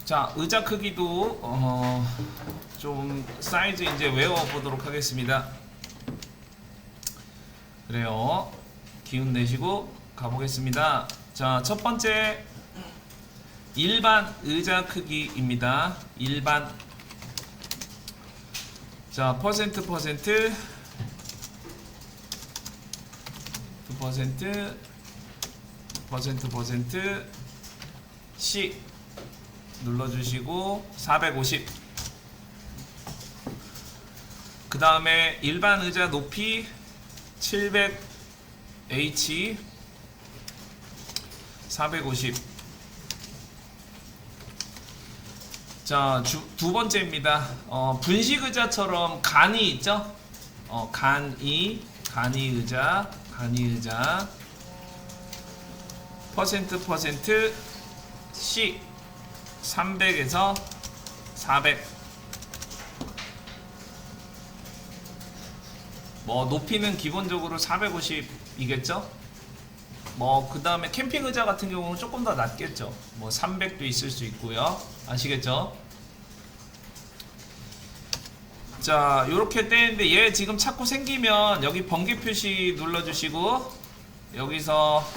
자, 의자 크기도 좀 사이즈 이제 외워보도록 하겠습니다. 그래요. 기운 내시고 가보겠습니다. 자, 첫 번째 일반 의자 크기입니다. 일반. 자, 퍼센트 C 눌러주시고 450. 그 다음에 일반 의자 높이 700H 450. 자, 두 번째입니다. 분식 의자처럼 간이 있죠? 간이 의자 퍼센트 C 300에서 400. 뭐 높이는 기본적으로 450이겠죠? 뭐 그 다음에 캠핑 의자 같은 경우는 조금 더 낮겠죠. 뭐 300도 있을 수 있고요. 아시겠죠? 자, 요렇게 떼는데 얘 지금 자꾸 생기면 여기 번개 표시 눌러주시고 여기서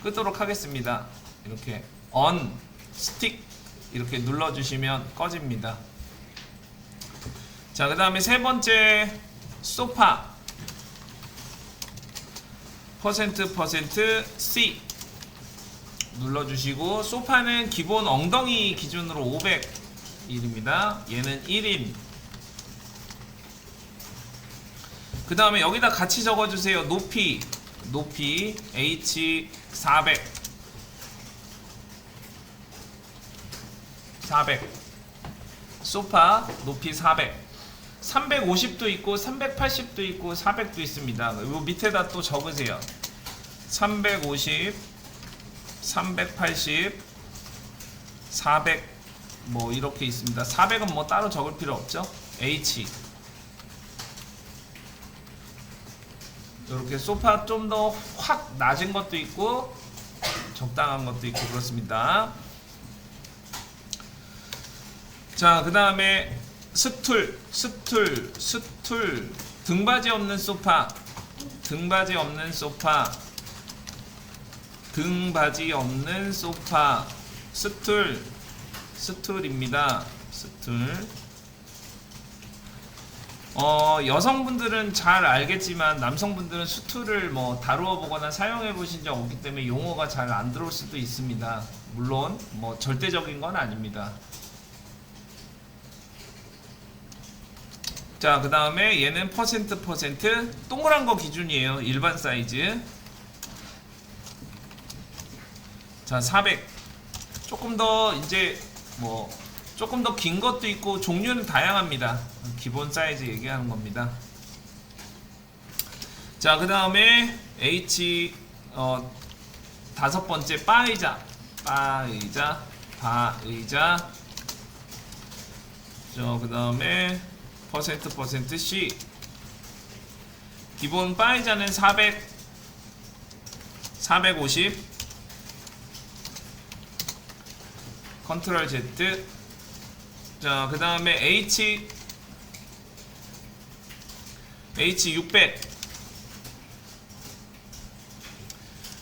끄도록 하겠습니다. 이렇게 on 스틱 이렇게 눌러주시면 꺼집니다. 자, 그 다음에 세 번째 소파 퍼센트 C 눌러주시고, 소파는 기본 엉덩이 기준으로 500일입니다. 얘는 1인. 그 다음에 여기다 같이 적어주세요. 높이 H 400 소파 높이 400. 350도 있고 380도 있고 400도 있습니다. 요 밑에다 또 적으세요. 350 380 400 뭐 이렇게 있습니다. 400은 뭐 따로 적을 필요 없죠. H 이렇게 소파 좀 더 확 낮은 것도 있고 적당한 것도 있고 그렇습니다. 자, 그 다음에 스툴 등받이 없는 소파 스툴입니다. 스툴. 여성분들은 잘 알겠지만 남성분들은 스툴을 뭐 다루어 보거나 사용해 보신 적 없기 때문에 용어가 잘 안 들어올 수도 있습니다. 물론 뭐 절대적인 건 아닙니다. 자, 그 다음에 얘는 퍼센트 동그란 거 기준이에요. 일반 사이즈. 자, 400. 조금 더 이제 뭐 조금 더 긴 것도 있고 종류는 다양합니다. 기본 사이즈 얘기하는 겁니다. 자, 그 다음에 H 다섯 번째 바의자. 저 그 다음에 퍼센트 C. 기본 바의자는 450. 컨트롤 Z. 자, 그 다음에 H 600.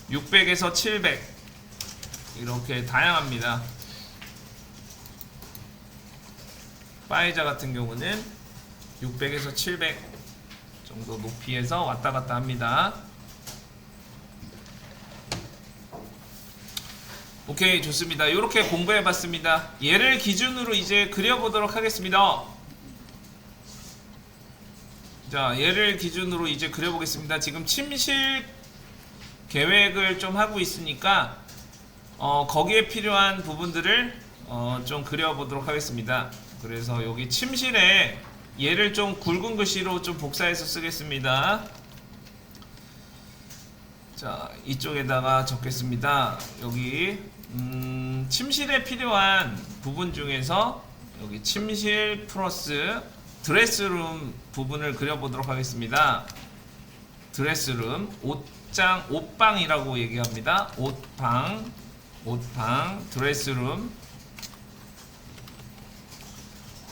600에서 700. 이렇게 다양합니다. 바의자 같은 경우는 600에서 700 정도 높이에서 왔다 갔다 합니다. 오케이, 좋습니다. 이렇게 공부해 봤습니다. 얘를 기준으로 이제 그려보도록 하겠습니다. 자, 얘를 기준으로 이제 그려보겠습니다. 지금 침실 계획을 좀 하고 있으니까 거기에 필요한 부분들을 좀 그려보도록 하겠습니다. 그래서 여기 침실에 얘를 좀 굵은 글씨로 좀 복사해서 쓰겠습니다. 자, 이쪽에다가 적겠습니다. 여기 침실에 필요한 부분 중에서 여기 침실 플러스 드레스룸 부분을 그려보도록 하겠습니다. 드레스룸, 옷방이라고 얘기합니다. 옷방, 드레스룸.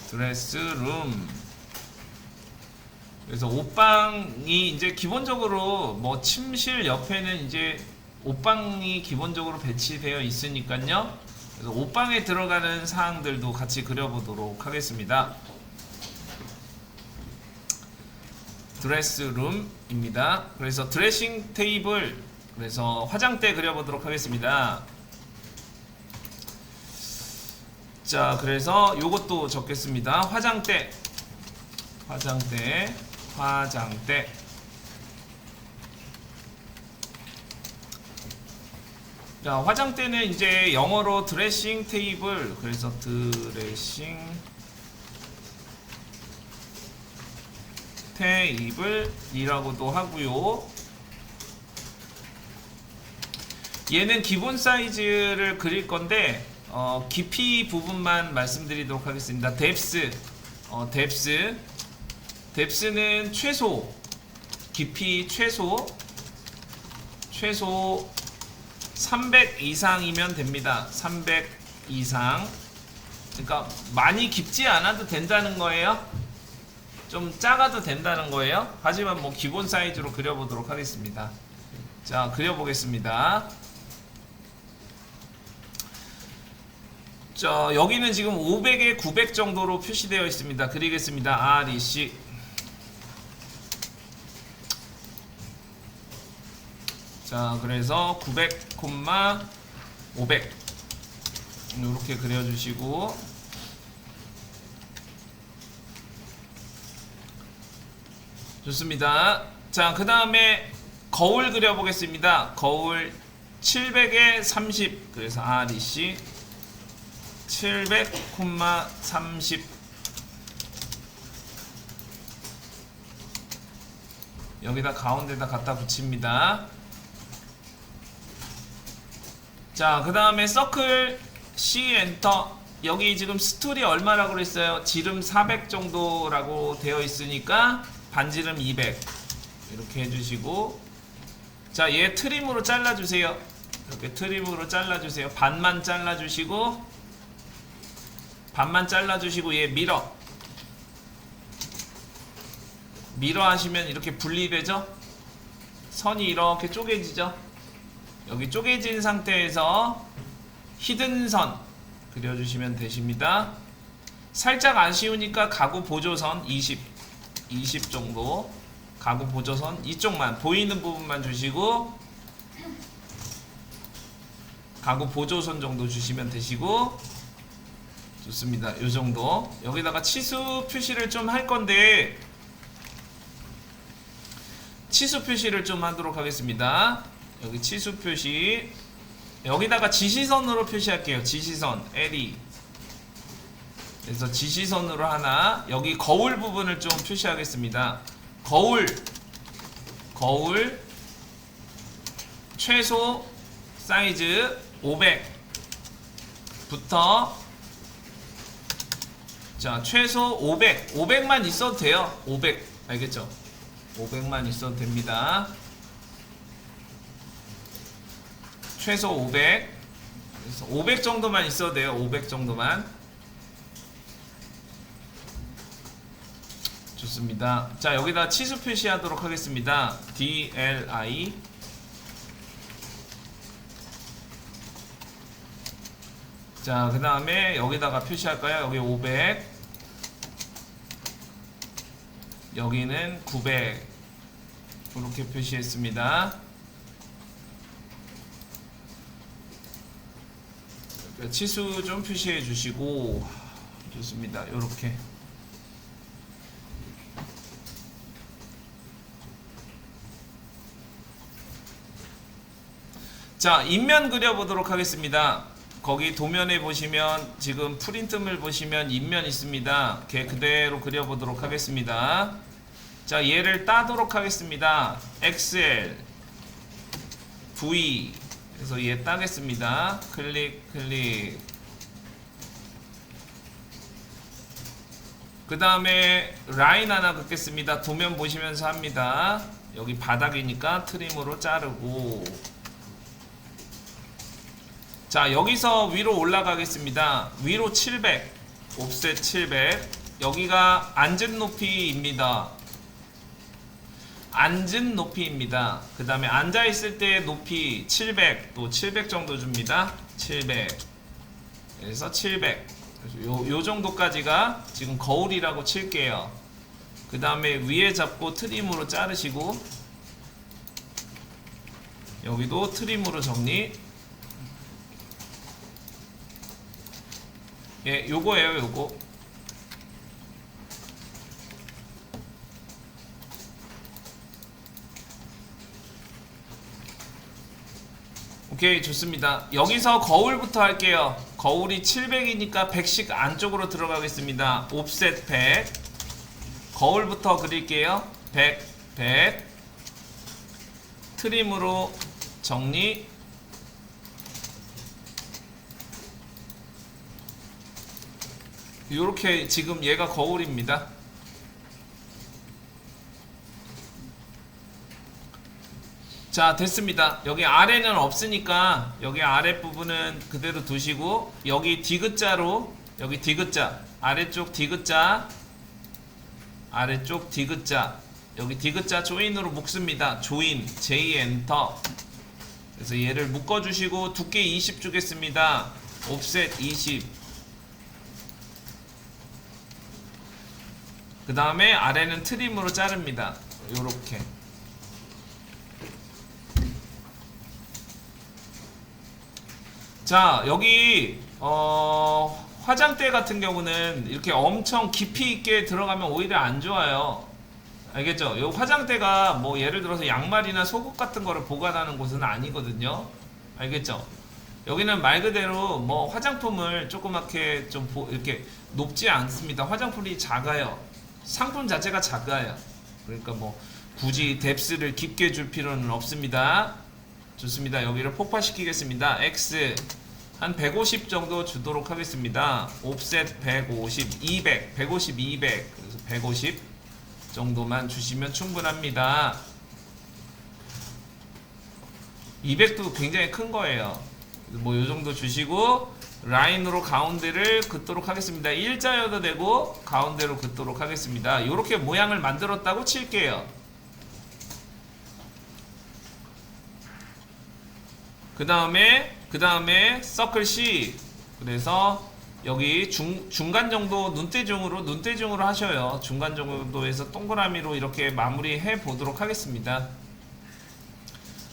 드레스룸. 그래서 옷방이 이제 기본적으로 뭐 침실 옆에는 이제 옷방이 기본적으로 배치되어 있으니까요. 그래서 옷방에 들어가는 사항들도 같이 그려보도록 하겠습니다. 드레스룸입니다. 그래서 드레싱 테이블, 그래서 화장대 그려보도록 하겠습니다. 자, 그래서 요것도 적겠습니다. 화장대. 자, 화장대는 이제 영어로 드레싱 테이블, 그래서 드레싱 테이블이라고도 하고요. 얘는 기본 사이즈를 그릴 건데 깊이 부분만 말씀드리도록 하겠습니다. 뎁스는 최소, 깊이 최소 300 이상이면 됩니다. 300 이상. 그러니까 많이 깊지 않아도 된다는 거예요. 좀 작아도 된다는 거예요. 하지만 뭐 기본 사이즈로 그려보도록 하겠습니다. 자, 그려보겠습니다. 자, 여기는 지금 500에 900 정도로 표시되어 있습니다. 그리겠습니다. REC. 자, 그래서 900, 500 이렇게 그려주시고, 좋습니다. 자, 그 다음에 거울 그려보겠습니다. 거울 700에 30, 그래서 REC 700, 30. 여기다 가운데다 갖다 붙입니다. 자, 그 다음에 서클 C 엔터. 여기 지금 스툴이 얼마라고 그랬어요? 지름 400 정도라고 되어 있으니까 반지름 200 이렇게 해주시고, 자, 얘 트림으로 잘라주세요. 이렇게 트림으로 잘라주세요. 반만 잘라주시고 얘 밀어 하시면 이렇게 분리되죠? 선이 이렇게 쪼개지죠? 여기 쪼개진 상태에서 히든선 그려주시면 되십니다. 살짝 아쉬우니까 가구 보조선 20 정도, 가구 보조선 이쪽만 보이는 부분만 주시고, 가구 보조선 정도 주시면 되시고, 좋습니다. 요 정도. 여기다가 치수 표시를 좀 할 건데, 치수 표시를 좀 하도록 하겠습니다. 여기 치수 표시, 여기다가 지시선으로 표시할게요. 지시선 LE. 그래서 지시선으로 하나, 여기 거울 부분을 좀 표시하겠습니다. 거울 최소 사이즈 500부터, 자, 최소 500만 있어도 돼요. 500 알겠죠? 500만 있어도 됩니다. 최소 500. 그래서 500 정도만 있어도 돼요. 500 정도만. 좋습니다. 자, 여기다 치수 표시하도록 하겠습니다. DLI. 자, 그 다음에 여기다가 표시할까요? 여기 500, 여기는 900 이렇게 표시했습니다. 치수 좀 표시해 주시고, 좋습니다. 요렇게. 자, 인면 그려보도록 하겠습니다. 거기 도면에 보시면, 지금 프린트물 보시면 인면 있습니다. 걔 그대로 그려보도록 하겠습니다. 자, 얘를 따도록 하겠습니다. XL, V. 그래서 얘 따겠습니다. 클릭. 그 다음에 라인 하나 긋겠습니다. 도면 보시면서 합니다. 여기 바닥이니까 트림으로 자르고, 자, 여기서 위로 올라가겠습니다. 위로 700, 옵셋 700. 여기가 앉은 높이입니다. 앉은 높이입니다. 그 다음에 앉아있을 때 높이 700, 또 700 정도 줍니다. 700. 그래서 700. 요 정도까지가 지금 거울이라고 칠게요. 그 다음에 위에 잡고 트림으로 자르시고, 여기도 트림으로 정리. 예, 요거예요, 요거. 오케이, 좋습니다. 여기서 거울부터 할게요. 거울이 700이니까 100씩 안쪽으로 들어가겠습니다. 옵셋 100. 거울부터 그릴게요. 100, 100. 트림으로 정리. 요렇게 지금 얘가 거울입니다. 자, 됐습니다. 여기 아래는 없으니까 여기 아랫부분은 그대로 두시고, 여기 디귿자로, 여기 디귿자, 아래쪽 디귿자, 아래쪽 디귿자, 여기 디귿자 조인으로 묶습니다. 조인, J 엔터. 그래서 얘를 묶어주시고 두께 20 주겠습니다. 옵셋 20. 그 다음에 아래는 트림으로 자릅니다. 요렇게. 자, 여기 화장대 같은 경우는 이렇게 엄청 깊이 있게 들어가면 오히려 안 좋아요. 알겠죠? 요 화장대가 뭐 예를 들어서 양말이나 속옷 같은 거를 보관하는 곳은 아니거든요. 알겠죠? 여기는 말 그대로 뭐 화장품을 조그맣게 좀 이렇게 높지 않습니다. 화장품이 작아요. 상품 자체가 작아요. 그러니까 뭐 굳이 뎁스를 깊게 줄 필요는 없습니다. 좋습니다. 여기를 폭파시키겠습니다. X 한 150 정도 주도록 하겠습니다. 옵셋 150, 200, 150, 200. 그래서 150 정도만 주시면 충분합니다. 200도 굉장히 큰 거예요. 뭐 요 정도 주시고 라인으로 가운데를 긋도록 하겠습니다. 일자여도 되고 가운데로 긋도록 하겠습니다. 요렇게 모양을 만들었다고 칠게요. 그 다음에 서클 C. 그래서 여기 중간 정도 눈대중으로 하셔요. 중간 정도에서 동그라미로 이렇게 마무리해 보도록 하겠습니다.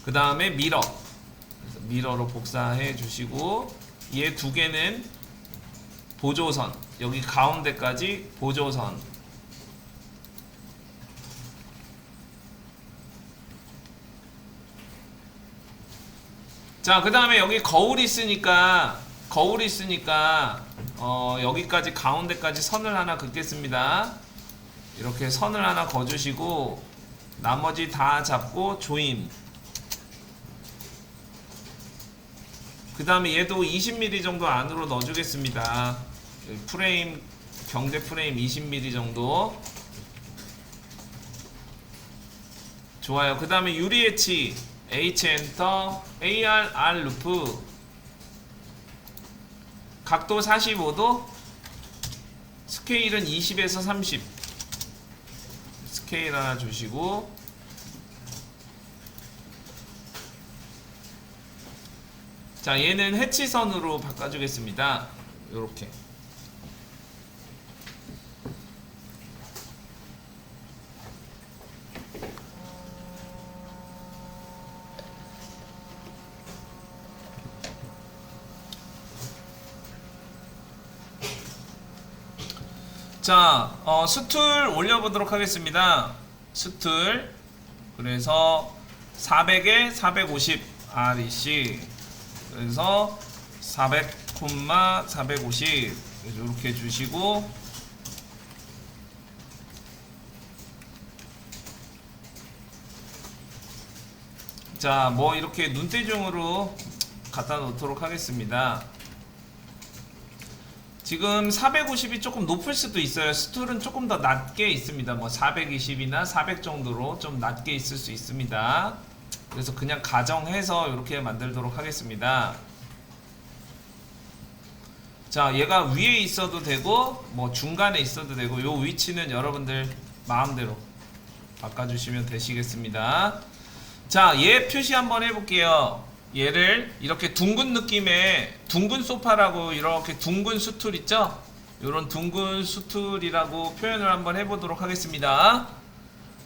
그 다음에 미러. 그래서 미러로 복사해 주시고, 얘 두 개는 보조선. 여기 가운데까지 보조선. 자, 그 다음에 여기 거울이 있으니까 여기까지 가운데까지 선을 하나 긋겠습니다. 이렇게 선을 하나 그어주시고 나머지 다 잡고 조인. 그 다음에 얘도 20mm 정도 안으로 넣어주겠습니다. 프레임, 경대 프레임 20mm 정도. 좋아요. 그 다음에 유리 해치 H 엔터, AR R 루프, 각도 45도, 스케일은 20에서 30. 스케일 하나 주시고, 자, 얘는 해치선으로 바꿔주겠습니다. 요렇게. 자, 스툴 올려보도록 하겠습니다. 스툴. 그래서 400에 450 REC. 그래서 400, 450 이렇게 주시고, 자, 뭐 이렇게 눈대중으로 갖다 놓도록 하겠습니다. 지금 450이 조금 높을 수도 있어요. 스툴은 조금 더 낮게 있습니다. 뭐 420이나 400 정도로 좀 낮게 있을 수 있습니다. 그래서 그냥 가정해서 이렇게 만들도록 하겠습니다. 자, 얘가 위에 있어도 되고 뭐 중간에 있어도 되고 요 위치는 여러분들 마음대로 바꿔주시면 되시겠습니다. 자, 얘 표시 한번 해볼게요. 얘를 이렇게 둥근 느낌의 둥근 소파라고 이렇게 둥근 수툴 있죠? 요런 둥근 수툴이라고 표현을 한번 해보도록 하겠습니다.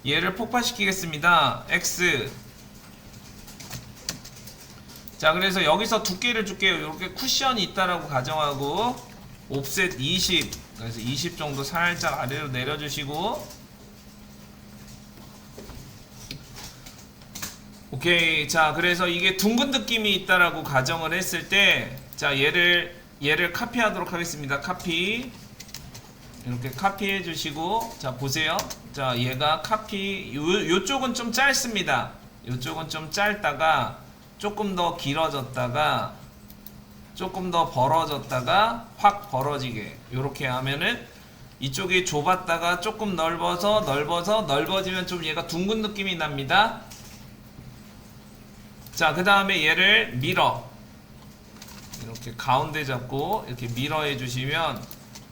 얘를 폭파시키겠습니다. X. 자, 그래서 여기서 두께를 줄게요. 이렇게 쿠션이 있다라고 가정하고 옵셋 20. 그래서 20 정도 살짝 아래로 내려주시고 오케이. 자, 그래서 이게 둥근 느낌이 있다라고 가정을 했을 때, 자, 얘를 카피하도록 하겠습니다. 카피. 이렇게 카피해 주시고, 자, 보세요. 자, 얘가 카피, 요쪽은 좀 짧습니다. 요쪽은 좀 짧다가, 조금 더 길어졌다가, 조금 더 벌어졌다가, 확 벌어지게. 요렇게 하면은, 이쪽이 좁았다가 조금 넓어지면 좀 얘가 둥근 느낌이 납니다. 자, 그 다음에 얘를 밀어. 이렇게 가운데 잡고 이렇게 밀어 해주시면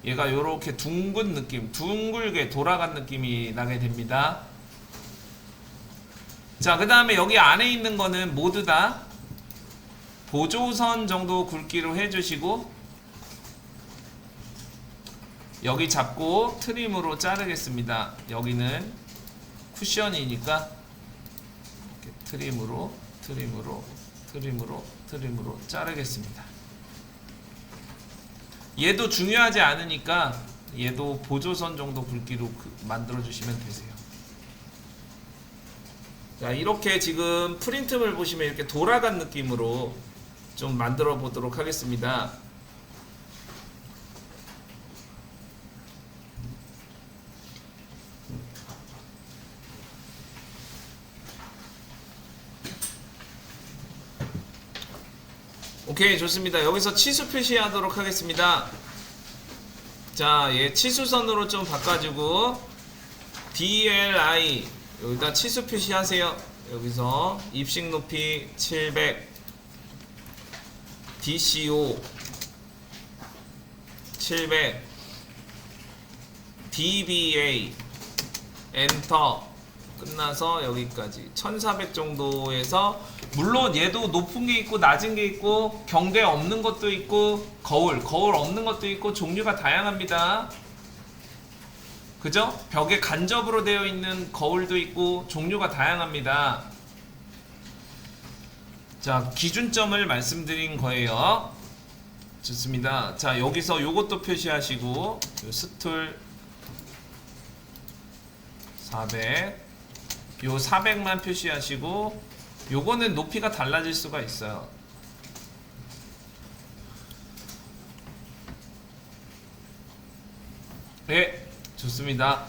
얘가 요렇게 둥근 느낌, 둥글게 돌아간 느낌이 나게 됩니다. 자, 그 다음에 여기 안에 있는 거는 모두 다 보조선 정도 굵기로 해주시고 여기 잡고 트림으로 자르겠습니다. 여기는 쿠션이니까 이렇게 트림으로 자르겠습니다. 얘도 중요하지 않으니까 얘도 보조선 정도 굵기로 만들어 주시면 되세요. 자, 이렇게 지금 프린트를 보시면 이렇게 돌아간 느낌으로 좀 만들어 보도록 하겠습니다. 오케이, 좋습니다. 여기서 치수 표시하도록 하겠습니다. 자, 얘 치수선으로 좀 바꿔주고 DLI 여기다 치수 표시하세요. 여기서 입식 높이 700 DCO 700 DBA 엔터 끝나서 여기까지 1400 정도에서 물론 얘도 높은 게 있고 낮은 게 있고 경계 없는 것도 있고 거울 없는 것도 있고 종류가 다양합니다. 그죠? 벽에 간접으로 되어 있는 거울도 있고 종류가 다양합니다. 자, 기준점을 말씀드린 거예요. 좋습니다. 자, 여기서 요것도 표시하시고 요 스툴 400 요 400만 표시하시고 요거는 높이가 달라질 수가 있어요. 네, 좋습니다.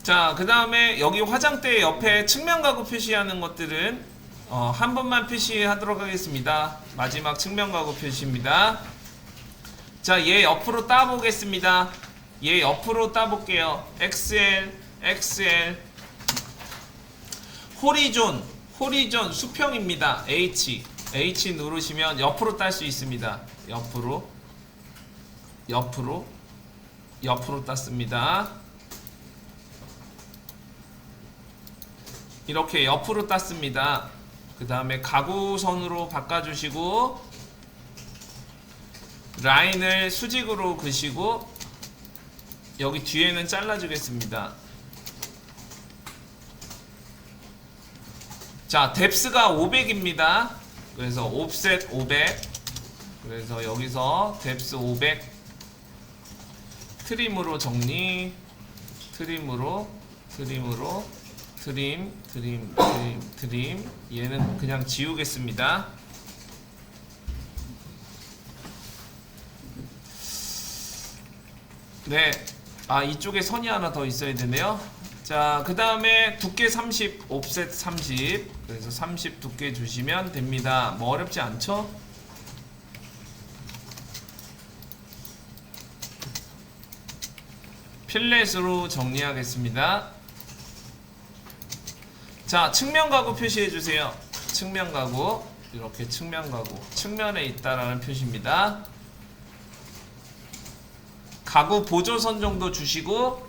자, 그 다음에 여기 화장대 옆에 측면 가구 표시하는 것들은 한 번만 표시하도록 하겠습니다. 마지막 측면 가구 표시입니다. 자, 얘 옆으로 따보겠습니다. 얘 옆으로 따볼게요. XL, XL, 호리존 수평입니다. H 누르시면 옆으로 딸 수 있습니다. 옆으로 땄습니다. 이렇게 옆으로 땄습니다. 그 다음에 가구선으로 바꿔주시고 라인을 수직으로 그시고 여기 뒤에는 잘라주겠습니다. 자, 뎁스가 500입니다. 그래서 옵셋 500. 그래서 여기서 뎁스 500 트림으로 정리, 트림. 얘는 그냥 지우겠습니다. 네. 아, 이쪽에 선이 하나 더 있어야 되네요. 자, 그 다음에 두께 30, 옵셋 30. 그래서 30 두께 주시면 됩니다. 뭐 어렵지 않죠? 필렛으로 정리하겠습니다. 자, 측면 가구 표시해 주세요. 측면 가구. 이렇게 측면 가구, 측면에 있다라는 표시입니다. 가구 보조선 정도 주시고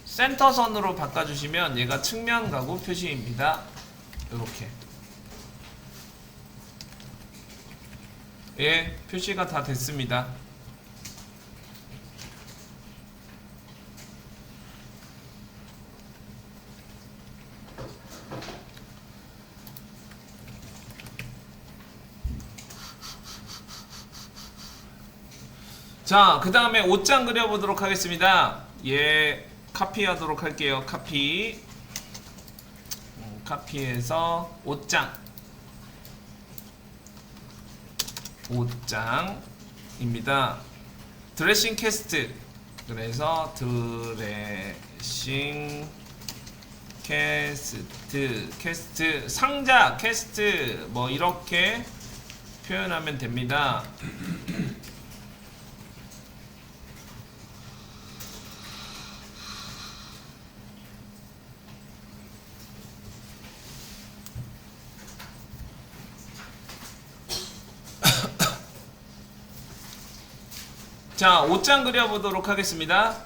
센터선으로 바꿔주시면 얘가 측면 가구 표시입니다. 이렇게 예, 표시가 다 됐습니다. 자, 그 다음에 옷장 그려보도록 하겠습니다. 예, 카피하도록 할게요. 카피해서 옷장입니다. 드레싱 캐스트. 그래서 드레싱 캐스트 상자 캐스트 뭐 이렇게 표현하면 됩니다. 자, 옷장 그려보도록 하겠습니다.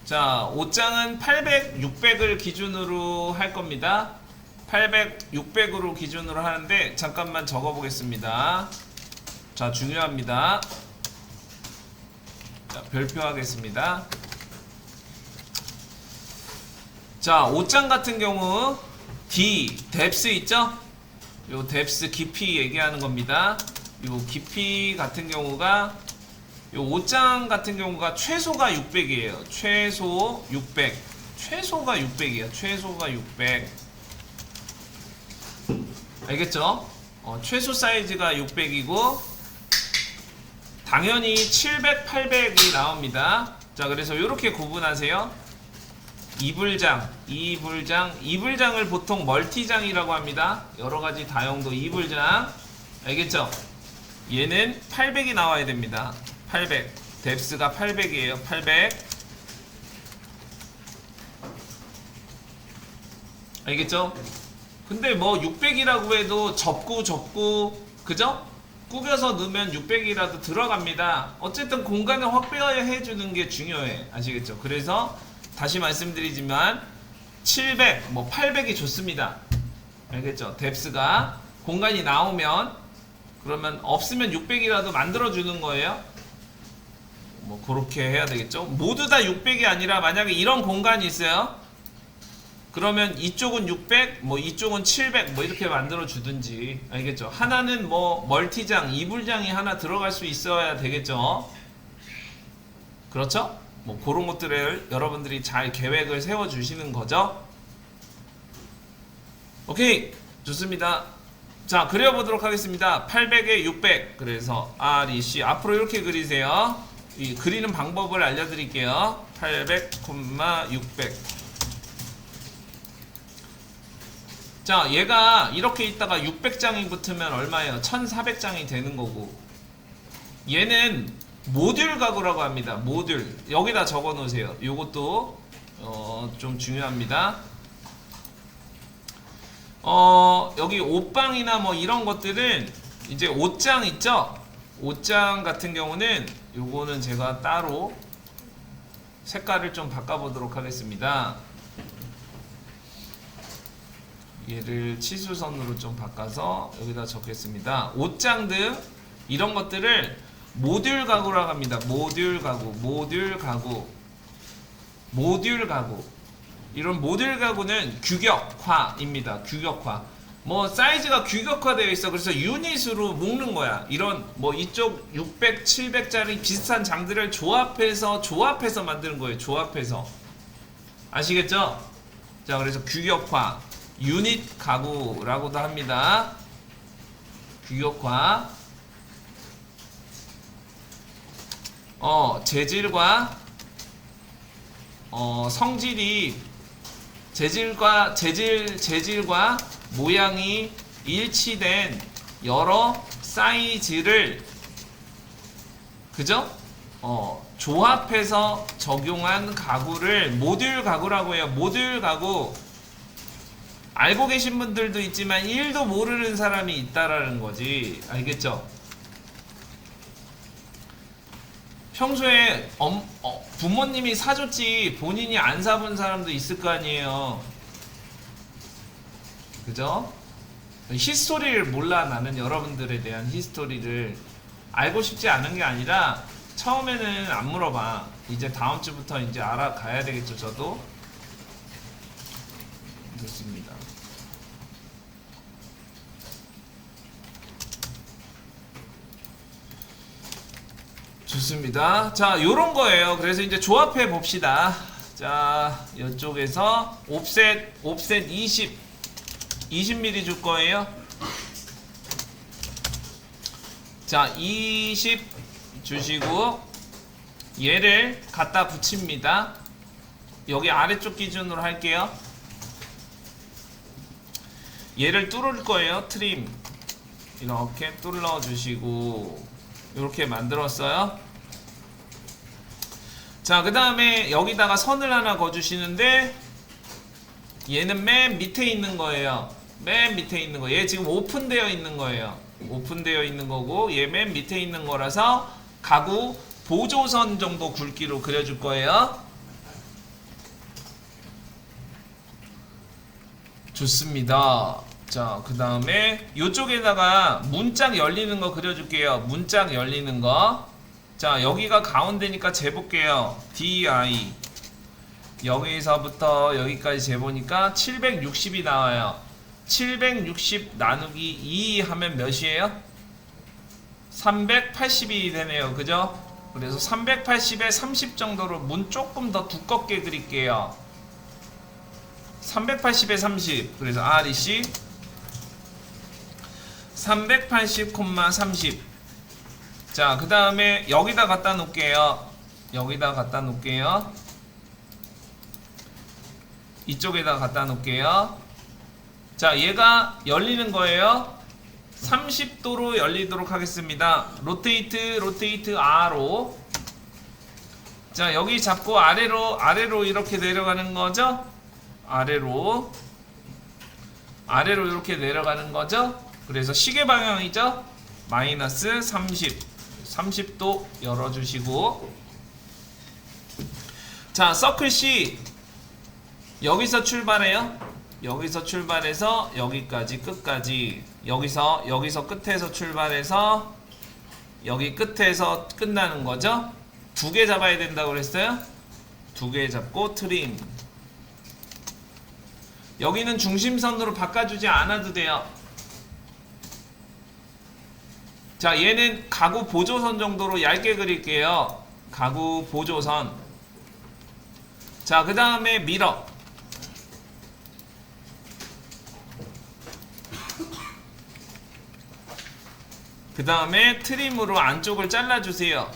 자, 옷장은 800, 600을 기준으로 할 겁니다. 800, 600으로 기준으로 하는데 잠깐만 적어 보겠습니다. 자, 중요합니다. 자, 별표 하겠습니다. 자, 옷장 같은 경우 뎁스 있죠? 요 뎁스 깊이 얘기하는 겁니다. 요 깊이 같은 경우가 요 옷장 같은 경우가 최소가 600이에요. 최소 600. 최소가 600이에요. 최소가 600. 알겠죠? 최소 사이즈가 600이고 당연히 700, 800이 나옵니다. 자, 그래서 이렇게 구분하세요. 이불장을 보통 멀티장이라고 합니다. 여러가지 다용도 이불장. 알겠죠? 얘는 800이 나와야 됩니다. 800. 뎁스가 800이에요. 800. 알겠죠? 근데 뭐 600이라고 해도 접고 그죠? 구겨서 넣으면 600이라도 들어갑니다. 어쨌든 공간을 확보해 주는 게 중요해. 아시겠죠? 그래서 다시 말씀드리지만 700, 뭐 800이 좋습니다. 알겠죠? 뎁스가 공간이 나오면 그러면 없으면 600이라도 만들어 주는 거예요. 뭐 그렇게 해야 되겠죠? 모두 다 600이 아니라 만약에 이런 공간이 있어요. 그러면 이쪽은 600, 뭐 이쪽은 700, 뭐 이렇게 만들어 주든지. 알겠죠? 하나는 뭐 멀티장, 이불장이 하나 들어갈 수 있어야 되겠죠? 그렇죠? 뭐 그런 것들을 여러분들이 잘 계획을 세워 주시는 거죠. 오케이, 좋습니다. 자, 그려보도록 하겠습니다. 800에 600. 그래서 REC 앞으로 이렇게 그리세요. 이 그리는 방법을 알려드릴게요. 800, 600. 자, 얘가 이렇게 있다가 600장이 붙으면 얼마예요? 1400장이 되는 거고, 얘는 모듈 가구라고 합니다. 모듈. 여기다 적어 놓으세요. 요것도 좀 중요합니다. 여기 옷방이나 뭐 이런 것들은 이제 옷장 있죠? 옷장 같은 경우는 요거는 제가 따로 색깔을 좀 바꿔보도록 하겠습니다. 얘를 치수선으로 좀 바꿔서 여기다 적겠습니다. 옷장 등 이런 것들을 모듈 가구라고 합니다. 모듈 가구. 이런 모듈 가구는 규격화입니다. 규격화. 뭐 사이즈가 규격화되어 있어. 그래서 유닛으로 묶는 거야. 이런 뭐 이쪽 600, 700짜리 비슷한 장들을 조합해서 만드는 거예요. 조합해서. 아시겠죠? 자, 그래서 규격화, 유닛 가구라고도 합니다. 규격화. 재질과 성질이 재질과 모양이 일치된 여러 사이즈를, 그죠? 조합해서 적용한 가구를 모듈 가구라고 해요. 모듈 가구. 알고 계신 분들도 있지만 1도 모르는 사람이 있다라는 거지. 알겠죠? 평소에 부모님이 사줬지 본인이 안 사본 사람도 있을 거 아니에요. 그죠? 히스토리를 몰라. 나는 여러분들에 대한 히스토리를 알고 싶지 않은 게 아니라 처음에는 안 물어봐. 이제 다음 주부터 이제 알아가야 되겠죠. 저도. 좋습니다. 좋습니다. 자, 요런 거예요. 그래서 이제 조합해 봅시다. 자, 이쪽에서 옵셋 20mm 줄 거예요. 자, 20 주시고 얘를 갖다 붙입니다. 여기 아래쪽 기준으로 할게요. 얘를 뚫을 거예요. 트림 이렇게 뚫어 주시고 이렇게 만들었어요. 자, 그 다음에 여기다가 선을 하나 거주시는데 얘는 맨 밑에 있는 거예요. 맨 밑에 있는 거. 얘 지금 오픈되어 있는 거예요. 오픈되어 있는 거고 얘 맨 밑에 있는 거라서 가구 보조선 정도 굵기로 그려줄 거예요. 좋습니다. 자, 그 다음에 이쪽에다가 문짝 열리는 거 그려줄게요. 문짝 열리는 거. 자, 여기가 가운데니까 재볼게요. DI 여기서부터 여기까지 재보니까 760이 나와요. 760 나누기 2 하면 몇이에요? 380이 되네요. 그죠? 그래서 380에 30 정도로 문 조금 더 두껍게 그릴게요. 380에 30. 그래서 REC 380,30. 자, 그 다음에 여기다 갖다 놓을게요. 여기다 갖다 놓을게요. 이쪽에다 갖다 놓을게요. 자, 얘가 열리는 거예요. 30도로 열리도록 하겠습니다. 로테이트 R로. 자, 여기 잡고 아래로 이렇게 내려가는 거죠. 아래로 이렇게 내려가는 거죠. 그래서 시계 방향이죠. 마이너스 30도 열어주시고. 자, 서클 C 여기서 출발해요. 여기서 출발해서 여기까지 끝까지. 여기서 끝에서 출발해서 여기 끝에서 끝나는 거죠. 2개 잡아야 된다고 그랬어요. 2개 잡고 트림. 여기는 중심선으로 바꿔주지 않아도 돼요. 자, 얘는 가구 보조선 정도로 얇게 그릴게요. 가구 보조선. 자, 그 다음에 미러. 그 다음에 트림으로 안쪽을 잘라주세요.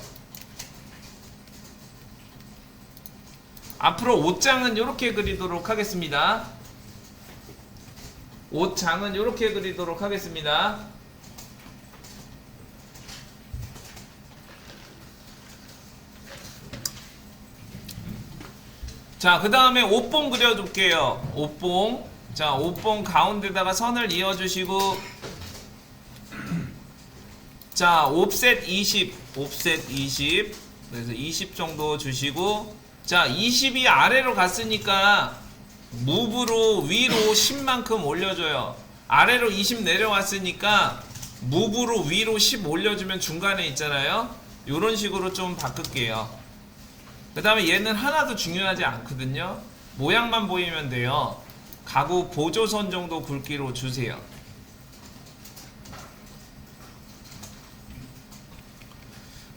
앞으로 옷장은 이렇게 그리도록 하겠습니다. 옷장은 이렇게 그리도록 하겠습니다. 자, 그 다음에 옷봉 그려줄게요. 옷봉. 자, 옷봉 가운데다가 선을 이어주시고. 자, 옵셋 20. 그래서 20 정도 주시고. 자, 20이 아래로 갔으니까 무브로 위로 10만큼 올려줘요. 아래로 20 내려왔으니까 무브로 위로 10 올려주면 중간에 있잖아요. 요런 식으로 좀 바꿀게요. 그 다음에 얘는 하나도 중요하지 않거든요. 모양만 보이면 돼요. 가구 보조선 정도 굵기로 주세요.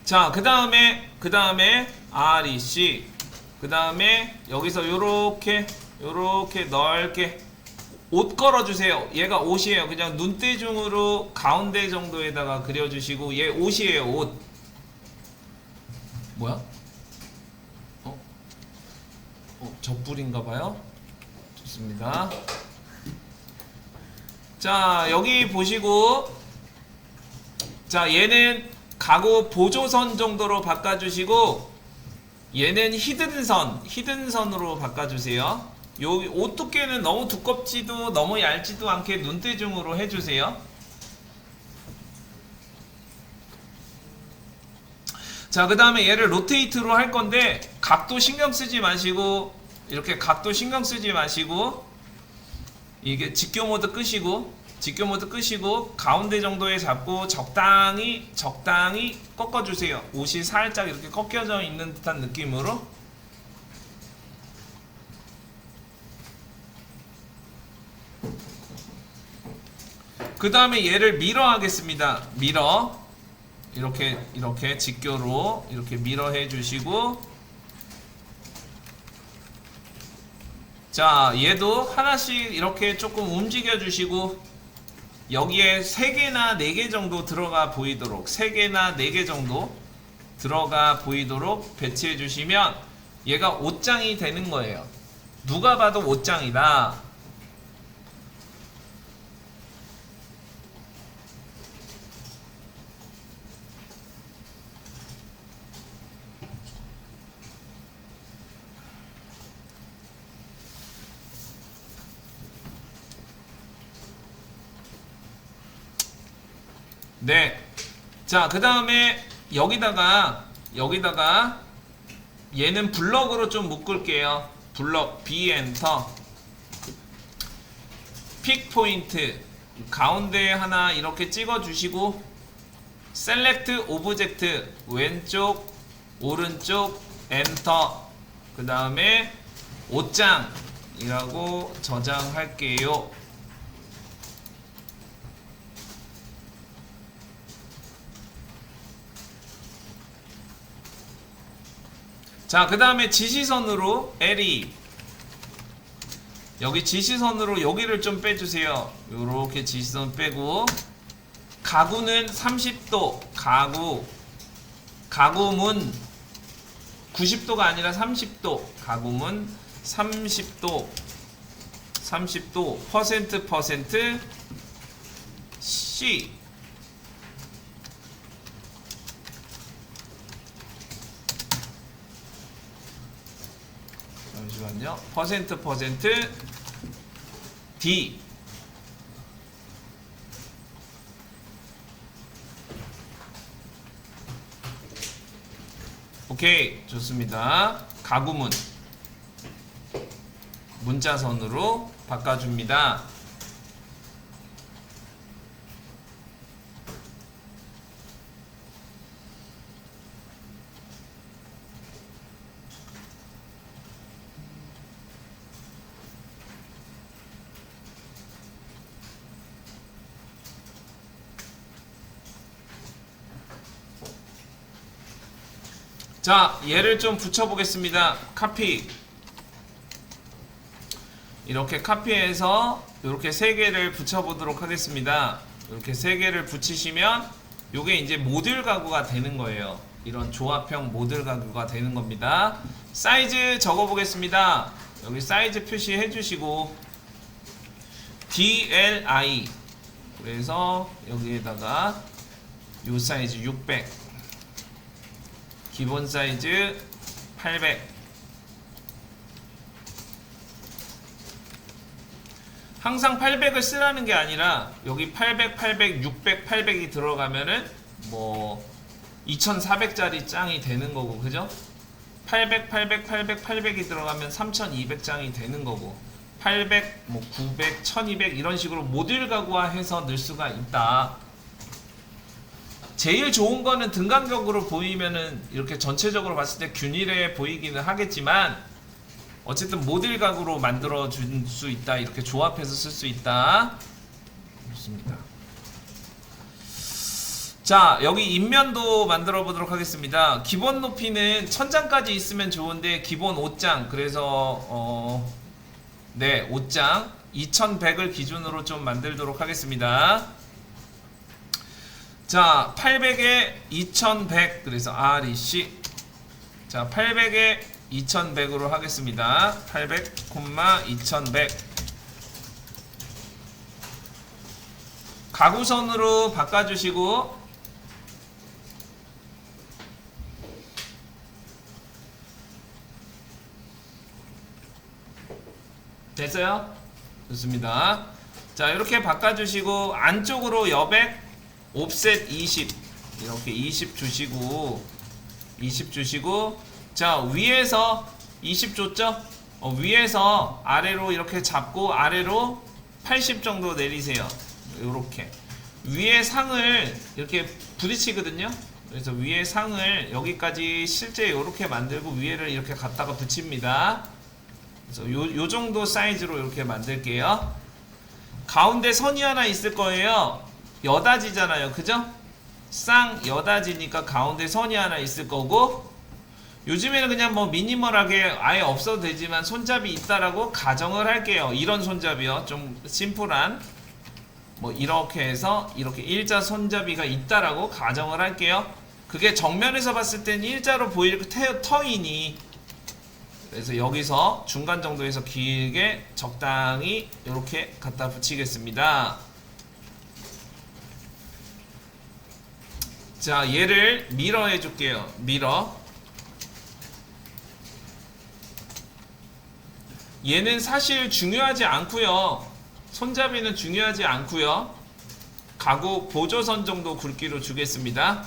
자, 그 다음에 REC. 그 다음에 여기서 요렇게 넓게 옷 걸어주세요. 얘가 옷이에요. 그냥 눈대중으로 가운데 정도에다가 그려주시고. 얘 옷이에요. 옷. 뭐야? 젖불인가봐요. 좋습니다. 자, 여기 보시고. 자, 얘는 가구 보조선 정도로 바꿔주시고. 얘는 히든선으로 바꿔주세요. 요 옷 두께는 너무 두껍지도 너무 얇지도 않게 눈대중으로 해주세요. 자, 그 다음에 얘를 로테이트로 할 건데 각도 신경 쓰지 마시고, 이렇게 각도 신경 쓰지 마시고, 이게 직교 모드 끄시고 가운데 정도에 잡고 적당히 꺾어주세요. 옷이 살짝 이렇게 꺾여져 있는 듯한 느낌으로. 그 다음에 얘를 미러 하겠습니다. 미러 이렇게 직교로 이렇게 미러 해주시고, 자, 얘도 하나씩 이렇게 조금 움직여 주시고, 여기에 3개나 4개 정도 들어가 보이도록 3개나 4개 정도 들어가 보이도록 배치해 주시면 얘가 옷장이 되는 거예요. 누가 봐도 옷장이다. 네. 자, 그 다음에 여기다가 얘는 블럭으로 좀 묶을게요. 블럭 B 엔터. 픽 포인트 가운데에 하나 이렇게 찍어 주시고, 셀렉트 오브젝트 왼쪽 오른쪽 엔터. 그 다음에 옷장이라고 저장할게요. 자, 그 다음에 지시선으로 LE, 여기 지시선으로 여기를 좀 빼주세요. 요렇게 지시선 빼고, 가구는 30도, 가구문 90도가 아니라 30도, 가구문 30도 퍼센트 C. 잠시만요. 퍼센트 D. 오케이, 좋습니다. 가구문 문자선으로 바꿔줍니다. 자, 얘를 좀 붙여보겠습니다. 카피. 이렇게 카피해서 이렇게 3개를 붙여보도록 하겠습니다. 이렇게 3개를 붙이시면 요게 이제 모듈 가구가 되는 거예요. 이런 조합형 모듈 가구가 되는 겁니다. 사이즈 적어보겠습니다. 여기 사이즈 표시해 주시고, DLI. 그래서 여기에다가 요 사이즈 600, 기본 사이즈 800. 항상 800을 쓰라는 게 아니라 여기 800, 800, 600, 800이 들어가면은 뭐 2400짜리 짱이 되는 거고, 그죠? 800, 800, 800, 800이 들어가면 3200장이 되는 거고, 800, 뭐 900, 1200 이런 식으로 모듈 가구화해서 넣을 수가 있다. 제일 좋은 거는 등간격으로 보이면은 이렇게 전체적으로 봤을 때 균일해 보이기는 하겠지만, 어쨌든 모듈 가구로 만들어 줄 수 있다. 이렇게 조합해서 쓸 수 있다. 좋습니다. 자, 여기 인면도 만들어 보도록 하겠습니다. 기본 높이는 1000장까지 있으면 좋은데 기본 5장, 그래서 네, 5장 2100을 기준으로 좀 만들도록 하겠습니다. 자, 800에 2100, 그래서 REC. 자, 800에 2100으로 하겠습니다. 800, 2100. 가구선으로 바꿔주시고, 됐어요? 좋습니다. 자, 이렇게 바꿔주시고 안쪽으로 여백 옵셋 20 이렇게 20 주시고 20 주시고 자, 위에서 20 줬죠? 위에서 아래로 이렇게 잡고 아래로 80 정도 내리세요. 요렇게 위에 상을 이렇게 부딪히거든요. 그래서 위에 상을 여기까지 실제 요렇게 만들고 위에를 이렇게 갖다가 붙입니다. 그래서 요 정도 사이즈로 이렇게 만들게요. 가운데 선이 하나 있을 거예요. 여다지잖아요, 그죠? 쌍 여다지니까 가운데 선이 하나 있을 거고, 요즘에는 그냥 뭐 미니멀하게 아예 없어도 되지만 손잡이 있다라고 가정을 할게요. 이런 손잡이요. 좀 심플한 뭐 이렇게 해서 이렇게 일자 손잡이가 있다라고 가정을 할게요. 그게 정면에서 봤을 땐 일자로 보일 터이니, 그래서 여기서 중간 정도에서 길게 적당히 이렇게 갖다 붙이겠습니다. 자, 얘를 미러 해줄게요. 미러. 얘는 사실 중요하지 않고요. 손잡이는 중요하지 않고요. 가구 보조선 정도 굵기로 주겠습니다.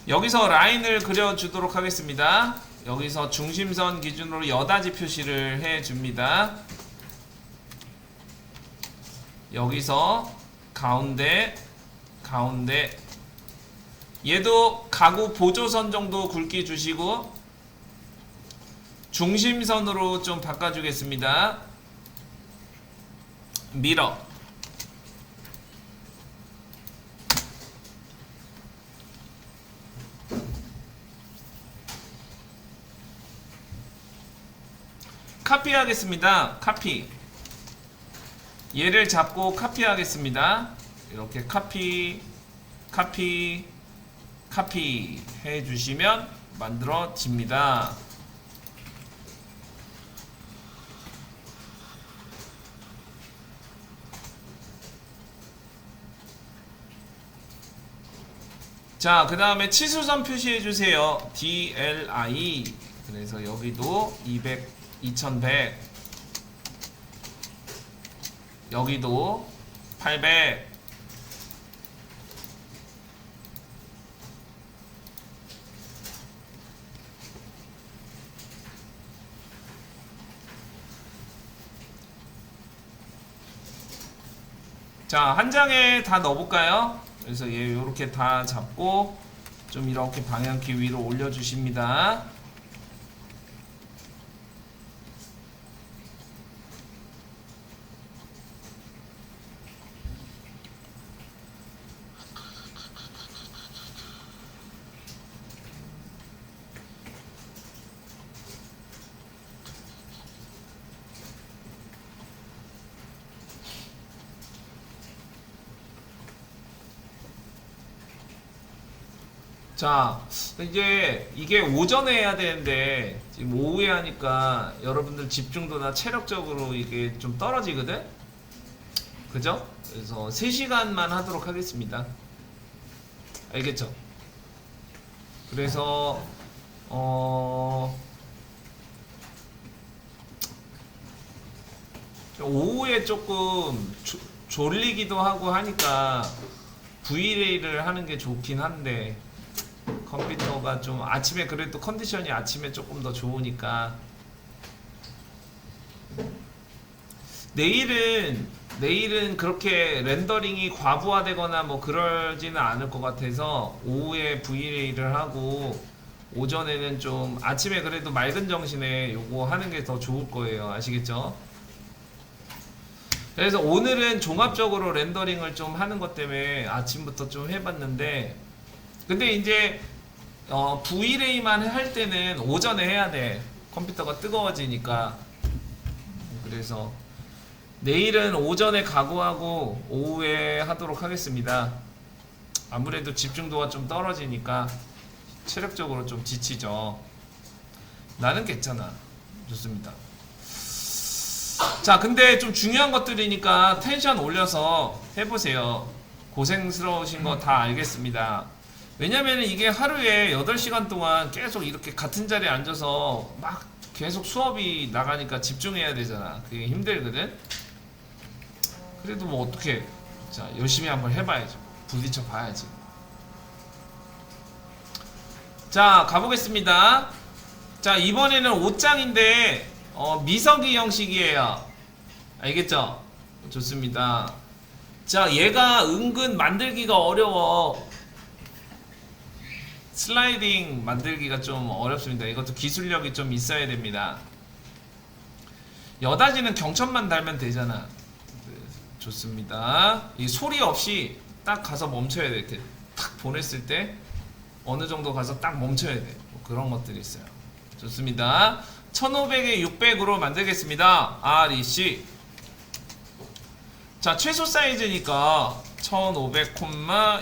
여기서 라인을 그려주도록 하겠습니다. 여기서 중심선 기준으로 여다지 표시를 해줍니다. 여기서 가운데 얘도 가구 보조선 정도 굵기 주시고 중심선으로 좀 바꿔주겠습니다. 미러. 카피 하겠습니다. 카피. 얘를 잡고 카피 하겠습니다. 이렇게 카피 해주시면 만들어집니다. 자, 그 다음에 치수선 표시해주세요. DLI. 그래서 여기도 200, 2100. 여기도 800. 자, 한 장에 다 넣어볼까요? 그래서 얘 요렇게 다 잡고 좀 이렇게 방향키 위로 올려주십니다. 자, 이제 이게 오전에 해야 되는데 지금 오후에 하니까 여러분들 집중도나 체력적으로 이게 좀 떨어지거든? 그죠? 그래서 3시간만 하도록 하겠습니다. 알겠죠? 그래서 오후에 조금 졸리기도 하고 하니까 V레이를 하는 게 좋긴 한데 컴퓨터가 좀 아침에 그래도 컨디션이 아침에 조금 더 좋으니까 내일은 그렇게 렌더링이 과부하되거나 뭐 그러지는 않을 것 같아서 오후에 V레이를 하고 오전에는 좀 아침에 그래도 맑은 정신에 요거 하는 게 더 좋을 거예요. 아시겠죠? 그래서 오늘은 종합적으로 렌더링을 좀 하는 것 때문에 아침부터 좀 해봤는데, 근데 이제 V레이만 할 때는 오전에 해야 돼. 컴퓨터가 뜨거워지니까. 그래서 내일은 오전에 각오하고 오후에 하도록 하겠습니다. 아무래도 집중도가 좀 떨어지니까 체력적으로 좀 지치죠. 나는 괜찮아. 좋습니다. 자, 근데 좀 중요한 것들이니까 텐션 올려서 해보세요. 고생스러우신 거 다 알겠습니다. 왜냐면은 이게 하루에 8시간 동안 계속 이렇게 같은 자리에 앉아서 막 계속 수업이 나가니까 집중해야 되잖아. 그게 힘들거든. 그래도 뭐 어떻게, 자 열심히 한번 해봐야죠. 부딪혀 봐야지. 자 가보겠습니다. 자 이번에는 옷장인데 미서기 형식이에요. 알겠죠? 좋습니다. 자 얘가 은근 만들기가 어려워. 슬라이딩 만들기가 좀 어렵습니다. 이것도 기술력이 좀 있어야 됩니다. 여다지는 경첩만 달면 되잖아. 좋습니다. 이 소리 없이 딱 가서 멈춰야 돼. 이렇게 탁 보냈을 때 어느 정도 가서 딱 멈춰야 돼. 뭐 그런 것들이 있어요. 좋습니다. 1500에 600으로 만들겠습니다. REC. 자 최소 사이즈니까 1500,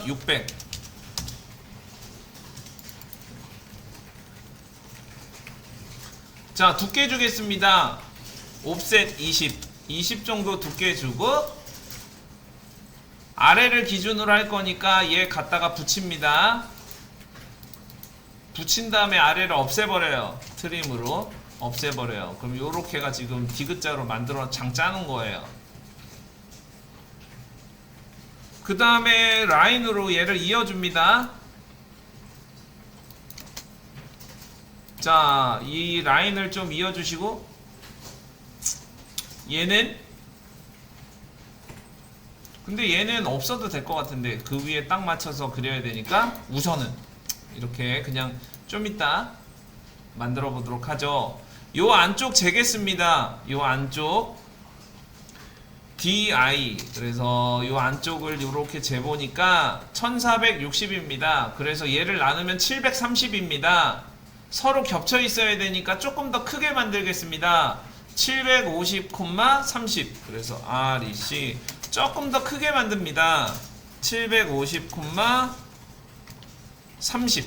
600. 자 두께 주겠습니다. 옵셋 20 정도 두께 주고 아래를 기준으로 할 거니까 얘 갖다가 붙입니다. 붙인 다음에 아래를 없애버려요. 트림으로 없애버려요. 그럼 요렇게가 지금 디귿자로 만들어 장 짜는 거예요. 그 다음에 라인으로 얘를 이어줍니다. 자, 이 라인을 좀 이어주시고 얘는 근데 얘는 없어도 될 것 같은데 그 위에 딱 맞춰서 그려야 되니까 우선은 이렇게 그냥 좀 이따 만들어 보도록 하죠. 요 안쪽 재겠습니다. 요 안쪽 DI 그래서 요 안쪽을 요렇게 재보니까 1460입니다. 그래서 얘를 나누면 730입니다. 서로 겹쳐 있어야 되니까 조금 더 크게 만들겠습니다. 750,30 그래서 REC 조금 더 크게 만듭니다. 750,30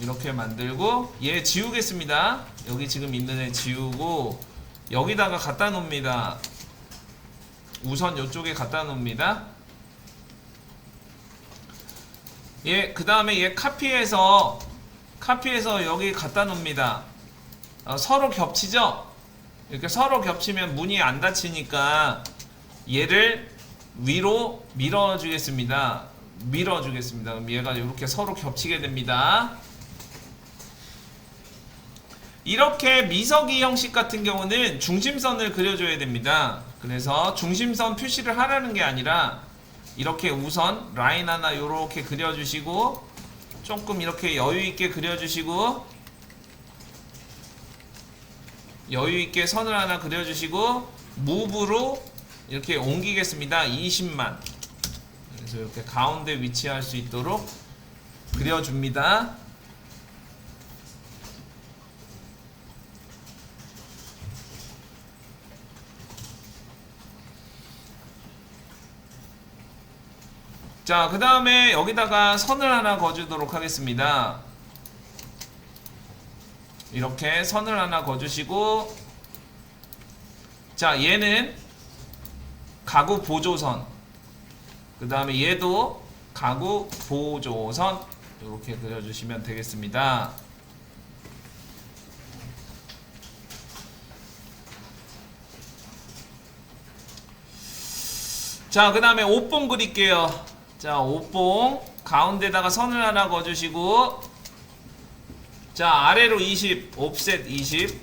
이렇게 만들고 얘 지우겠습니다. 여기 지금 있는 애 지우고 여기다가 갖다 놓습니다. 우선 요쪽에 갖다 놓습니다. 얘 그 다음에 얘 카피해서 여기 갖다 놓습니다. 서로 겹치죠? 이렇게 서로 겹치면 문이 안 닫히니까 얘를 위로 밀어주겠습니다. 그럼 얘가 이렇게 서로 겹치게 됩니다. 이렇게 미서기 형식 같은 경우는 중심선을 그려줘야 됩니다. 그래서 중심선 표시를 하라는 게 아니라 이렇게 우선 라인 하나 이렇게 그려주시고 조금 이렇게 여유있게 그려주시고 여유있게 선을 하나 그려주시고 무브로 이렇게 옮기겠습니다. 20만 그래서 이렇게 가운데 위치할 수 있도록 그려줍니다. 자, 그 다음에 여기다가 선을 하나 그어주도록 하겠습니다. 이렇게 선을 하나 그어주시고 자, 얘는 가구 보조선 그 다음에 얘도 가구 보조선 이렇게 그려주시면 되겠습니다. 자, 그 다음에 옷봉 그릴게요. 자, 옷봉 가운데다가 선을 하나 그어주시고 자, 아래로 20 옵셋 20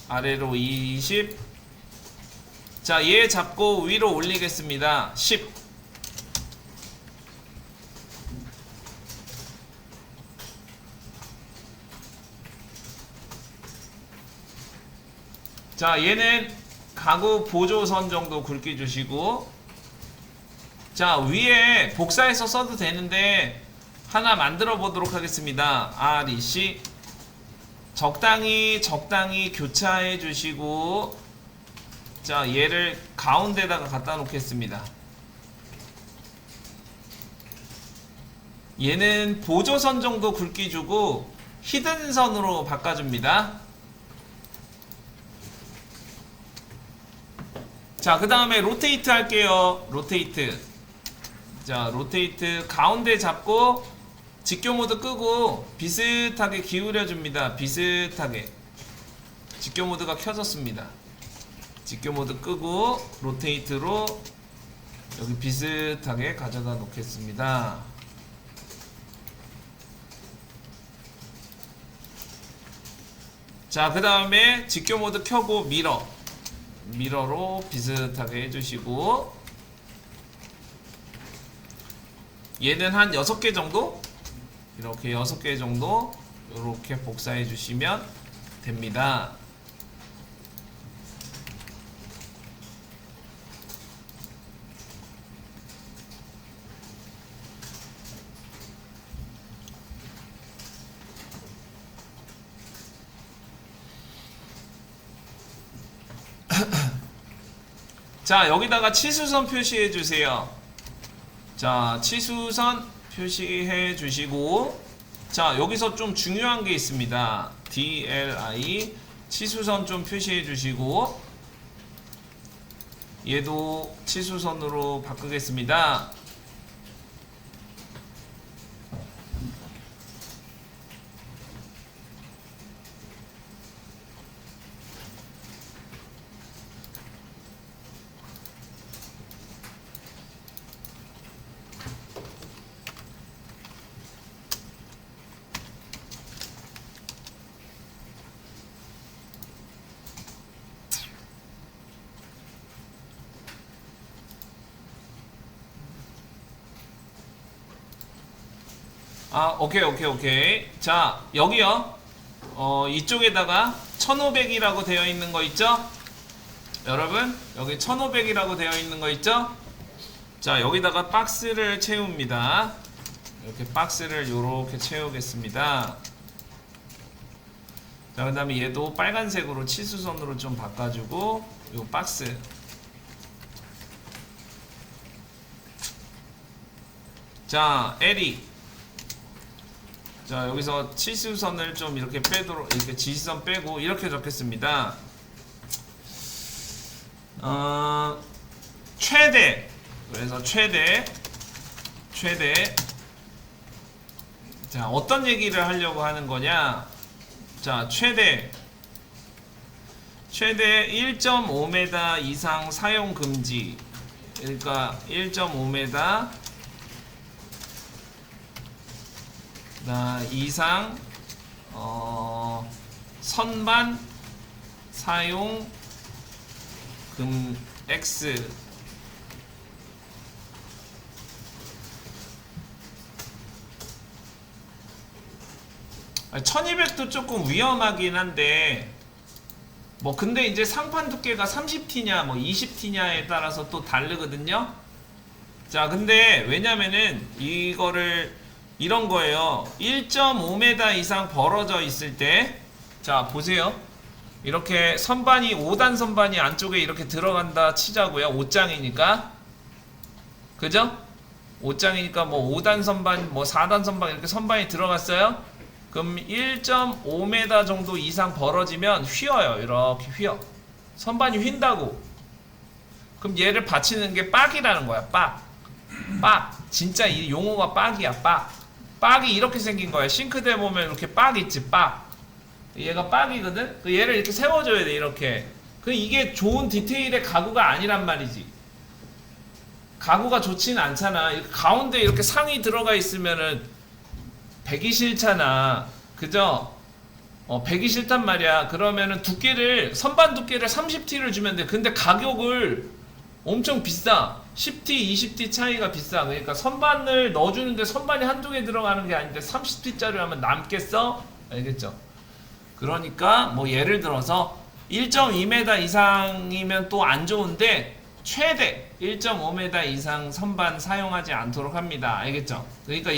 아래로 20 자, 얘 잡고 위로 올리겠습니다. 10 자, 얘는 가구 보조선 정도 굵기 주시고 자, 위에 복사해서 써도 되는데 하나 만들어 보도록 하겠습니다. REC 적당히 교차해 주시고 자, 얘를 가운데다가 갖다 놓겠습니다. 얘는 보조선 정도 굵기 주고 히든선으로 바꿔줍니다. 자, 그 다음에 로테이트 할게요. 로테이트. 자, 로테이트 가운데 잡고 직교 모드 끄고 비슷하게 기울여 줍니다. 비슷하게. 직교 모드가 켜졌습니다. 직교 모드 끄고 로테이트로 여기 비슷하게 가져다 놓겠습니다. 자, 그 다음에 직교 모드 켜고 미러로 비슷하게 해주시고, 얘는 한 6개 정도? 이렇게 6개 정도 이렇게 복사해 주시면 됩니다. 자, 여기다가 치수선 표시해 주세요. 자, 치수선 표시해 주시고, 자, 여기서 좀 중요한 게 있습니다. DLI 치수선 좀 표시해 주시고, 얘도 치수선으로 바꾸겠습니다. 오케이. 자, 여기요. 이쪽에다가 1500이라고 되어 있는 거 있죠? 여러분, 여기 1500이라고 되어 있는 거 있죠? 자, 여기다가 박스를 채웁니다. 이렇게 박스를 요렇게 채우겠습니다. 자, 그 다음에 얘도 빨간색으로 치수선으로 좀 바꿔주고, 요 박스. 자, 에리. 자, 여기서 치수선을 좀 이렇게 빼도록, 이렇게 지시선 빼고 이렇게 적겠습니다. 최대. 그래서 최대. 자, 어떤 얘기를 하려고 하는 거냐? 자, 최대 1.5m 이상 사용 금지. 그러니까 1.5m 이상 선반 사용 금 X. 아니, 1200도 조금 위험하긴 한데, 뭐 근데 이제 상판 두께가 30T냐 뭐 20T냐에 따라서 또 다르거든요. 자, 근데 왜냐면은 이거를 이런 거예요. 1.5m 이상 벌어져 있을 때, 자, 보세요. 이렇게 선반이 5단 선반이 안쪽에 이렇게 들어간다 치자고요. 5장이니까. 그죠? 5장이니까 뭐 5단 선반, 뭐 4단 선반 이렇게 선반이 들어갔어요. 그럼 1.5m 정도 이상 벌어지면 휘어요. 이렇게 휘어. 선반이 휜다고. 그럼 얘를 받치는 게 빡이라는 거야. 빡. 진짜 이 용어가 빡이야. 빡이 이렇게 생긴 거야. 싱크대 보면 이렇게 빡 있지. 빡. 얘가 빡이거든. 얘를 이렇게 세워줘야 돼. 이렇게. 이게 좋은 디테일의 가구가 아니란 말이지. 가구가 좋지는 않잖아. 가운데 이렇게 상이 들어가 있으면은 배기 싫잖아. 그죠? 배기 싫단 말이야. 그러면은 선반 두께를 30T를 주면 돼. 근데 가격을 엄청 비싸. 10T, 20T 차이가 비싸. 그러니까 선반을 넣어주는데 선반이 한두 개 들어가는 게 아닌데 30T짜리 하면 남겠어? 알겠죠? 그러니까 뭐 예를 들어서 1.2m 이상이면 또 안 좋은데 최대 1.5m 이상 선반 사용하지 않도록 합니다. 알겠죠? 그러니까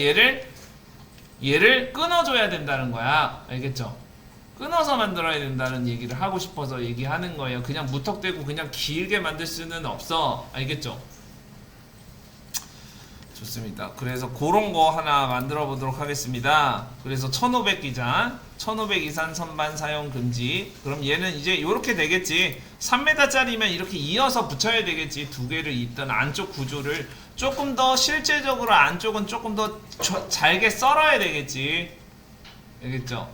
얘를 끊어줘야 된다는 거야. 알겠죠? 끊어서 만들어야 된다는 얘기를 하고 싶어서 얘기하는 거예요. 그냥 무턱대고 그냥 길게 만들 수는 없어. 알겠죠? 좋습니다. 그래서 그런 거 하나 만들어 보도록 하겠습니다. 그래서 1500기장 1500 이상 선반 사용 금지. 그럼 얘는 이제 이렇게 되겠지. 3m짜리면 이렇게 이어서 붙여야 되겠지. 두 개를 있던 안쪽 구조를 조금 더 실제적으로 안쪽은 조금 더 잘게 썰어야 되겠지. 알겠죠?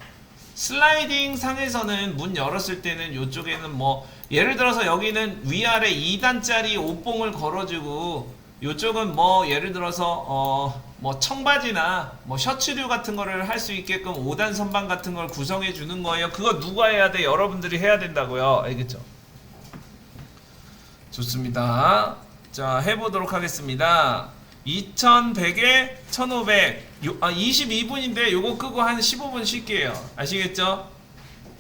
슬라이딩 상에서는 문 열었을 때는 이쪽에는 뭐 예를 들어서 여기는 위아래 2단짜리 옷봉을 걸어주고 이쪽은 뭐 예를 들어서 뭐 청바지나 뭐 셔츠류 같은 거를 할 수 있게끔 5단 선반 같은 걸 구성해 주는 거예요. 그거 누가 해야 돼? 여러분들이 해야 된다고요. 알겠죠? 좋습니다. 자, 해보도록 하겠습니다. 2100에 1500 22분인데 요거 끄고 한 15분 쉴게요. 아시겠죠?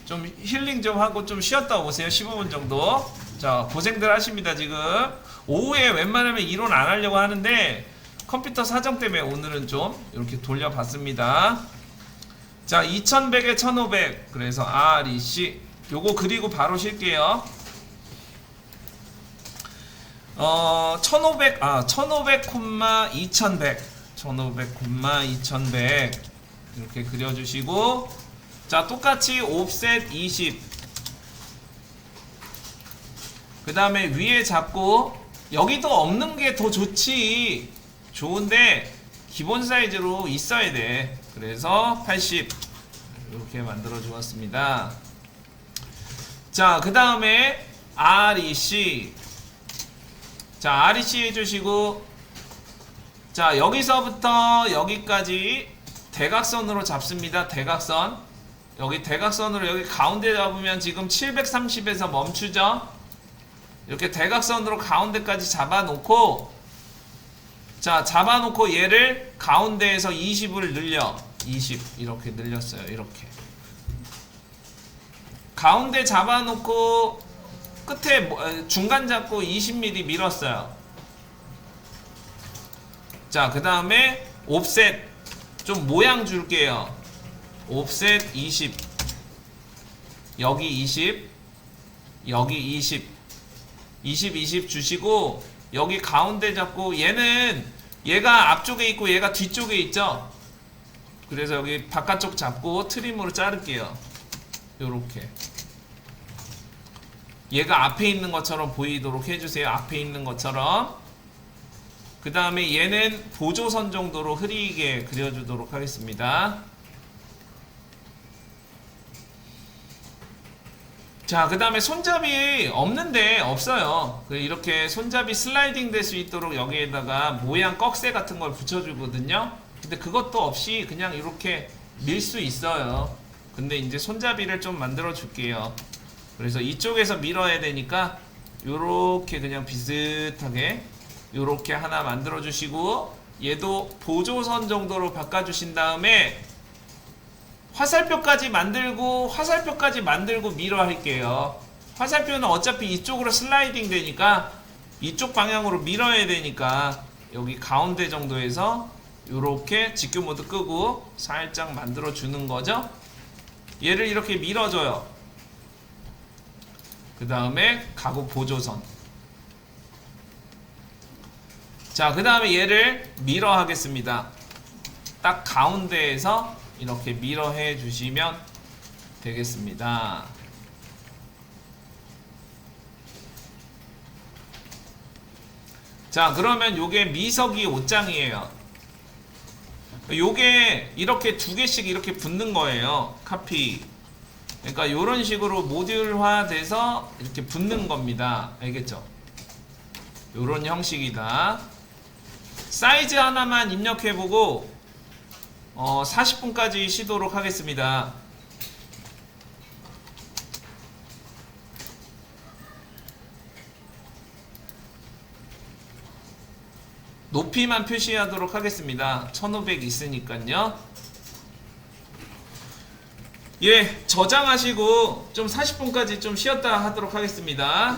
좀 힐링 좀 하고 좀 쉬었다 오세요. 15분 정도. 자, 고생들 하십니다. 지금 오후에 웬만하면 이론 안 하려고 하는데 컴퓨터 사정 때문에 오늘은 좀 이렇게 돌려봤습니다. 자, 2100에 1500 그래서 REC 요거 그리고 바로 쉴게요. 1500 2100, 2100 이렇게 그려주시고 자, 똑같이 옵셋 20 그 다음에 위에 잡고 여기도 없는 게 더 좋지. 좋은데 기본 사이즈로 있어야 돼. 그래서 80 이렇게 만들어 주었습니다. 자, 그 다음에 REC 자, REC 해주시고 자, 여기서부터 여기까지 대각선으로 잡습니다. 대각선 여기 대각선으로 여기 가운데 잡으면 지금 730에서 멈추죠. 이렇게 대각선으로 가운데까지 잡아놓고 자, 잡아놓고 얘를 가운데에서 20을 늘려 20 이렇게 늘렸어요. 이렇게 가운데 잡아놓고 끝에 중간 잡고 20mm 밀었어요. 자, 그 다음에 옵셋 좀 모양 줄게요. 옵셋 20 여기 20 여기 20 20 주시고 여기 가운데 잡고 얘가 앞쪽에 있고 얘가 뒤쪽에 있죠. 그래서 여기 바깥쪽 잡고 트림으로 자를게요. 요렇게 얘가 앞에 있는 것처럼 보이도록 해주세요. 앞에 있는 것처럼. 그 다음에 얘는 보조선 정도로 흐리게 그려주도록 하겠습니다. 자, 그 다음에 손잡이 없는데 없어요. 이렇게 손잡이 슬라이딩 될 수 있도록 여기에다가 모양 꺽쇠 같은 걸 붙여주거든요. 근데 그것도 없이 그냥 이렇게 밀 수 있어요. 근데 이제 손잡이를 좀 만들어 줄게요. 그래서 이쪽에서 밀어야 되니까 요렇게 그냥 비슷하게 요렇게 하나 만들어 주시고 얘도 보조선 정도로 바꿔 주신 다음에 화살표까지 만들고 밀어 할게요. 화살표는 어차피 이쪽으로 슬라이딩 되니까 이쪽 방향으로 밀어야 되니까 여기 가운데 정도에서 요렇게 직교 모드 끄고 살짝 만들어 주는 거죠. 얘를 이렇게 밀어줘요. 그 다음에 가구 보조선. 자, 그 다음에 얘를 밀어 하겠습니다. 딱 가운데에서 이렇게 밀어 해 주시면 되겠습니다. 자, 그러면 요게 미석이 옷장이에요. 요게 이렇게 두 개씩 이렇게 붙는 거예요. 카피. 그러니까 요런 식으로 모듈화 돼서 이렇게 붙는 겁니다. 알겠죠? 요런 형식이다. 사이즈 하나만 입력해보고 40분까지 쉬도록 하겠습니다. 높이만 표시하도록 하겠습니다. 1500 있으니까요. 예, 저장하시고 좀 40분까지 좀 쉬었다 하도록 하겠습니다.